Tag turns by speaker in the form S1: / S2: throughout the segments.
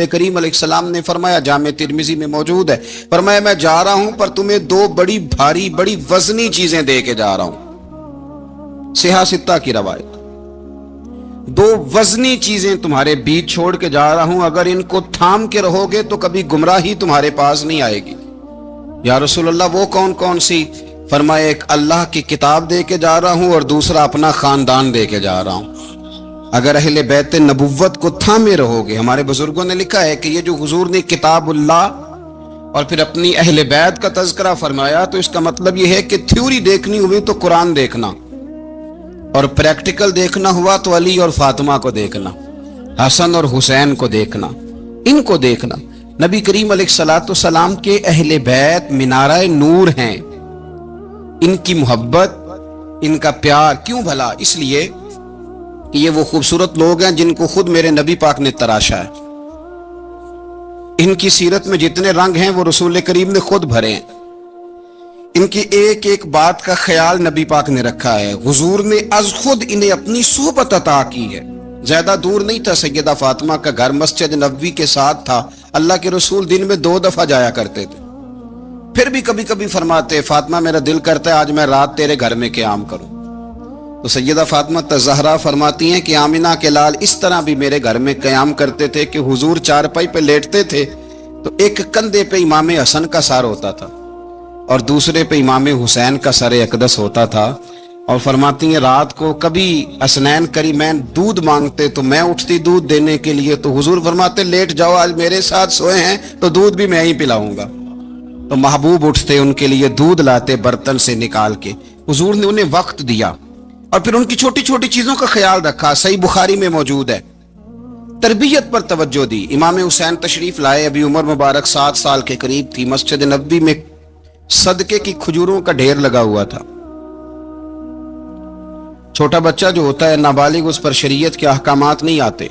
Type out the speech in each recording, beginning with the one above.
S1: रसूल करीम अलैहिस्सलाम ने फरमाया, जामे तिरमिजी में मौजूद है, फरमाया मैं जा रहा हूं पर तुम्हें दो बड़ी भारी बड़ी वजनी चीजें दे के जा रहा हूं। सिहा सित्ता की रवायत, दो वजनी चीजें तुम्हारे बीच छोड़ के जा रहा हूं, अगर इनको थाम के रहोगे तो कभी गुमराही तुम्हारे पास नहीं आएगी। या रसूल अल्लाह वो कौन कौन सी? फरमाया एक अल्लाह की किताब दे के जा रहा हूं और दूसरा अपना खानदान दे के जा रहा हूं। अगर अहले बैत नबुव्वत को थामे रहोगे, हमारे बुजुर्गों ने लिखा है कि ये जो हुजूर ने किताबुल्लाह और फिर अपनी अहले बैत का तज़किरा फरमाया, तो इसका मतलब ये है कि थ्योरी देखनी हुई तो कुरान देखना, और प्रैक्टिकल देखना हुआ तो अली और फातिमा को देखना, हसन और हुसैन को देखना, इनको देखना। नबी करीम अलैहिस्सलाम के अहले बैत मिनारा नूर हैं, इनकी मोहब्बत, इनका प्यार क्यों भला? इसलिए कि ये वो खूबसूरत लोग हैं जिनको खुद मेरे नबी पाक ने तराशा है। इनकी सीरत में जितने रंग हैं वो रसूल करीम ने खुद भरे हैं। इनकी एक एक बात का ख्याल नबी पाक ने रखा है। हुजूर ने अज खुद इन्हें अपनी सोहबत अता की है। ज्यादा दूर नहीं था, सैयदा फातिमा का घर मस्जिद नबवी के साथ था। अल्लाह के रसूल दिन में 2 दफा जाया करते थे। फिर भी कभी कभी फरमाते, फातिमा मेरा दिल करता है आज मैं रात तेरे घर में क़याम करूं। तो सैयदा फातिमा ज़हरा फरमाती हैं कि आमिना के लाल इस तरह भी मेरे घर में क़याम करते थे कि हुजूर चारपाई पे लेटते थे तो एक कंधे पे इमाम हसन का सर होता था और दूसरे पे इमाम हुसैन का सर अक़दस होता था। और फरमाती हैं रात को कभी असनैन करीमैन दूध मांगते तो मैं उठती दूध देने के लिए, तो हुजूर फरमाते लेट जाओ आज मेरे साथ सोए हैं तो दूध भी मैं ही पिलाऊंगा। तो महबूब उठते उनके लिए दूध लाते बर्तन से निकाल के। हुजूर ने उन्हें वक्त दिया और फिर उनकी छोटी छोटी चीजों का ख्याल रखा। सही बुखारी में मौजूद है। तरबियत पर तवज्जो दी। इमाम हुसैन तशरीफ लाए, अभी उम्र मुबारक 7 साल के करीब थी। मस्जिद नबवी में सदके की खजूरों का ढेर लगा हुआ था। छोटा बच्चा जो होता है नाबालिग, उस पर शरीयत के अहकामात नहीं आते।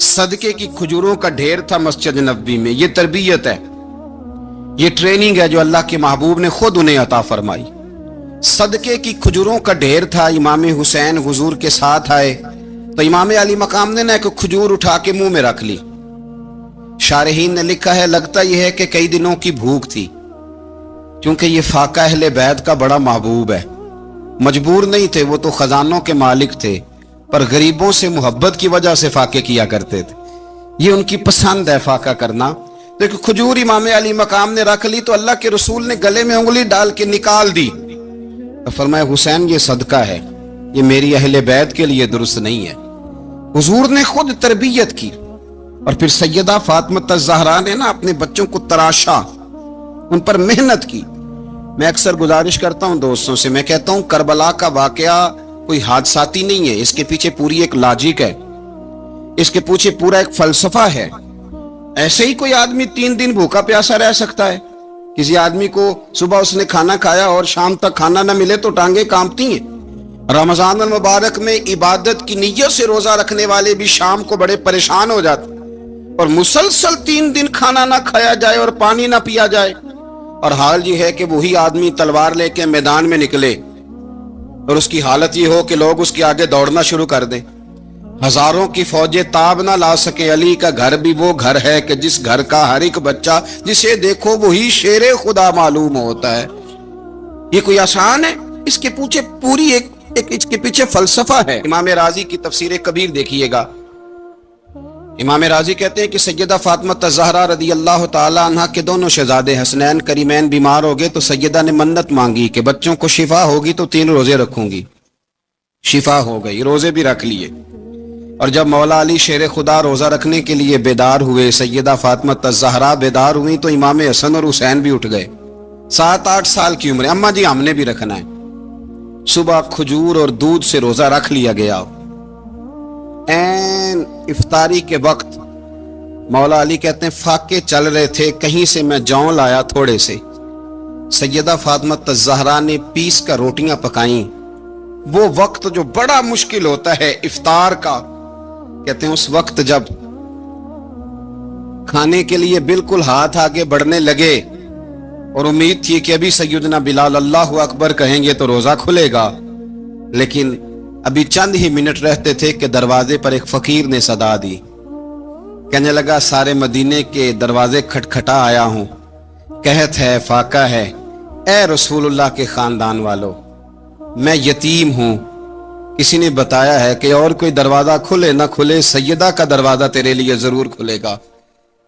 S1: सदके की खजूरों का ढेर था मस्जिद नबवी में। ये तरबियत है, ये ट्रेनिंग है जो अल्लाह के महबूब ने खुद उन्हें अता फरमाई। सदके की खजूरों का ढेर था। इमाम हुसैन हुजूर के साथ आए तो इमाम अली मकाम ने ना एक खजूर उठा के मुंह में रख ली। शारहीन ने लिखा है लगता यह है कि कई दिनों की भूख थी, क्योंकि ये फाका अहले बैत का बड़ा महबूब है। मजबूर नहीं थे, वो तो खजानों के मालिक थे, पर गरीबों से मोहब्बत की वजह से फाके किया करते थे। ये उनकी पसंद है फाका करना। तो एक खजूर इमाम अली मकाम ने रख ली तो अल्लाह के रसूल ने गले में उंगली डाल के निकाल दी। तो फरमाया हुसैन ये सदका है, ये मेरी अहले बैत के लिए दुरुस्त नहीं है। हुजूर ने खुद तरबियत की। और फिर सैयदा फातिमा ज़हरा ने ना अपने बच्चों को तराशा, उन पर मेहनत की। मैं अक्सर गुजारिश करता हूं दोस्तों से, मैं कहता हूं करबला का वाकया कोई हादसाती नहीं है, इसके पीछे पूरी एक लॉजिक है, इसके पीछे पूरा एक फलसफा है। ऐसे ही कोई आदमी 3 दिन भूखा प्यासा रह सकता है। किसी आदमी को सुबह उसने खाना खाया और शाम तक खाना ना मिले तो टांगे कांपती हैं। रमजान मुबारक में इबादत की नीयत से रोजा रखने वाले भी शाम को बड़े परेशान हो जाते, और मुसलसल 3 दिन खाना ना खाया जाए और पानी ना पिया जाए, और हाल ये है कि वही आदमी तलवार लेके मैदान में निकले और उसकी हालत ये हो कि लोग उसके आगे दौड़ना शुरू कर दें। हजारों की फौजें ताब ना ला सके। अली का घर भी वो घर है कि जिस घर का हर एक बच्चा जिसे देखो वही शेरे खुदा मालूम होता है। ये कोई आसान है? इसके पीछे पूरी एक इसके पीछे फलसफा है। इमाम राजी की तफसीर कबीर देखिएगा। इमाम राजी कहते हैं कि सैयदा फातिमा ज़हरा रदी अल्लाह ताला अन्हा के दोनों शहजादे हसनैन करीमैन बीमार हो गए तो सैयदा ने मन्नत मांगी कि बच्चों को शिफा होगी तो 3 रोजे रखूंगी। शिफा हो गई, रोजे भी रख लिए। और जब मौला अली शेर खुदा रोजा रखने के लिए बेदार हुए, सैयदा फातिमा ज़हरा बेदार हुई तो इमाम हसन और हुसैन भी उठ गए। 7-8 साल की उम्र। अम्मा जी हमने भी रखना है। सुबह खजूर और दूध से रोजा रख लिया गया। ऐन इफ्तारी के वक्त मौला अली कहते हैं फाके चल रहे थे, कहीं से मैं जौ लाया थोड़े से। सैयदा फातिमा ज़हरा ने पीस कर रोटियां पकाई। वो वक्त जो बड़ा मुश्किल होता है इफ्तार का, कहते हैं उस वक्त जब खाने के लिए बिल्कुल हाथ आगे बढ़ने लगे और उम्मीद थी कि अभी सैयदना बिलाल अल्लाहु अकबर कहेंगे तो रोजा खुलेगा, लेकिन अभी चंद ही मिनट रहते थे कि दरवाजे पर एक फकीर ने सदा दी। कहने लगा सारे मदीने के दरवाजे खटखटा आया हूं, कहत है फाका है, ए रसूलुल्लाह के खानदान वालों, मैं यतीम हूं। किसी ने बताया है कि और कोई दरवाजा खुले ना खुले, सैयदा का दरवाजा तेरे लिए जरूर खुलेगा।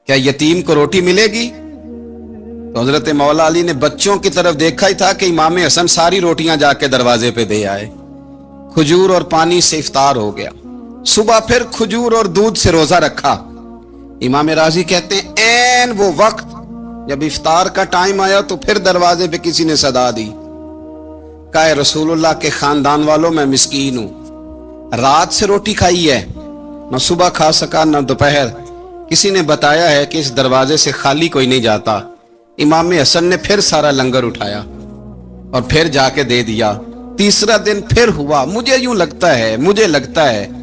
S1: क्या यतीम को रोटी मिलेगी? तो हजरत मौला अली ने बच्चों की तरफ देखा ही था कि इमाम हसन सारी रोटियां जाके दरवाजे पे दे आए। खजूर और पानी से इफ्तार हो गया। सुबह फिर खजूर और दूध से रोजा रखा। इमाम राजी कहते हैं ऐन वो वक्त जब इफ्तार का टाइम आया तो फिर दरवाजे पे किसी ने सदा दी, कहा रसूलुल्लाह के खानदान वालों, मैं मिस्कीन हूं, रात से रोटी खाई है, न सुबह खा सका न दोपहर। किसी ने बताया है कि इस दरवाजे से खाली कोई नहीं जाता। इमाम हसन ने फिर सारा लंगर उठाया और फिर जाके दे दिया। तीसरा दिन फिर हुआ। मुझे लगता है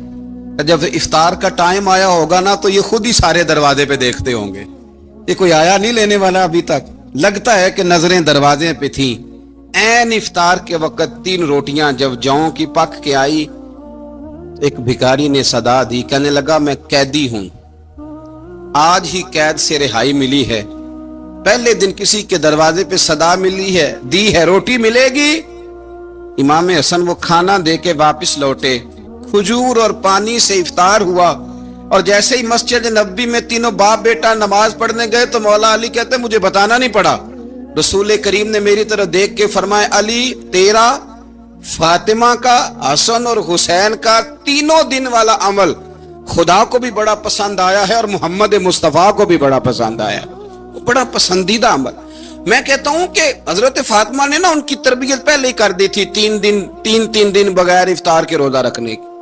S1: जब इफ्तार का टाइम आया होगा ना तो ये खुद ही सारे दरवाजे पे देखते होंगे, ये कोई आया नहीं लेने वाला अभी तक। लगता है कि नजरें दरवाजे पे थी। ऐन इफ्तार के वक्त 3 रोटियां जब जौ की पक के आई, एक भिखारी ने सदा दी, कहने लगा मैं कैदी हूं, आज ही कैद से रिहाई मिली है, पहले दिन किसी के दरवाजे पे सदा मिली है, दी है रोटी मिलेगी। इमाम हसन वो खाना दे के वापिस लौटे। खजूर और पानी से इफ्तार हुआ और जैसे ही मस्जिद नबी में तीनों बाप बेटा नमाज पढ़ने गए तो मौला अली कहते मुझे बताना नहीं पड़ा, रसूल करीम ने मेरी तरफ देख के फरमाया, अली तेरा, फातिमा का, हसन और हुसैन का 3 दिन वाला अमल खुदा को भी बड़ा पसंद आया है और मोहम्मद मुस्तफा को भी बड़ा पसंद आया, बड़ा पसंदीदा अमल। मैं कहता हूं कि हजरत फातिमा ने ना उनकी तरबियत पहले ही कर दी थी, 3 दिन बगैर इफ्तार के रोजा रखने की।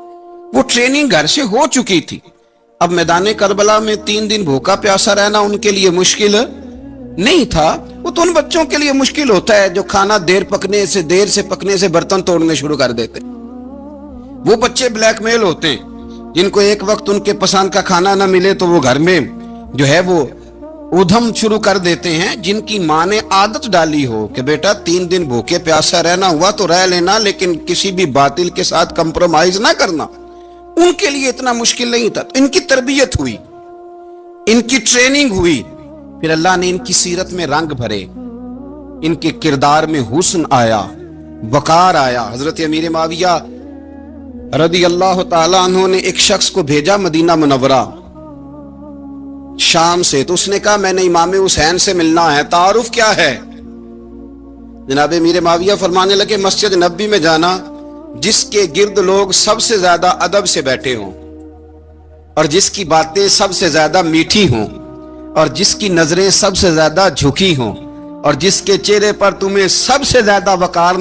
S1: वो ट्रेनिंग घर से हो चुकी थी। अब मैदान करबला में 3 दिन भूखा प्यासा रहना उनके लिए मुश्किल नहीं था। वो तो उन बच्चों के लिए मुश्किल होता है जो खाना देर से पकने से बर्तन तोड़ने शुरू कर देते। वो बच्चे ब्लैकमेल होते हैं जिनको एक वक्त उनके पसंद का खाना ना मिले तो वो घर में जो है वो उधम शुरू कर देते हैं। जिनकी माँ ने आदत डाली हो कि बेटा 3 दिन भूखे प्यासा रहना हुआ तो रह लेना, लेकिन किसी भी बातिल के साथ कंप्रोमाइज ना करना, उनके लिए इतना मुश्किल नहीं था। तो इनकी तरबियत हुई, इनकी ट्रेनिंग हुई, फिर अल्लाह ने इनकी सीरत में रंग भरे, इनके किरदार में हुस्न आया, वकार आया। हजरत अमीर माविया रदी अल्लाह ताला अन्हु ने एक शख्स को भेजा मदीना मुनव्वरा शाम से, तो उसने कहा मैंने इमाम हुसैन से मिलना है, तारुफ क्या है? जनाब अमीर माविया फरमाने लगे मस्जिद नबी में जाना जिसके गिर्द लोग सबसे ज्यादा अदब से बैठे हों और जिसकी बातें सबसे ज्यादा मीठी हों और जिसकी नजरें सबसे ज्यादा झुकी हों और जिसके चेहरे पर तुम्हें सबसे ज्यादा वकार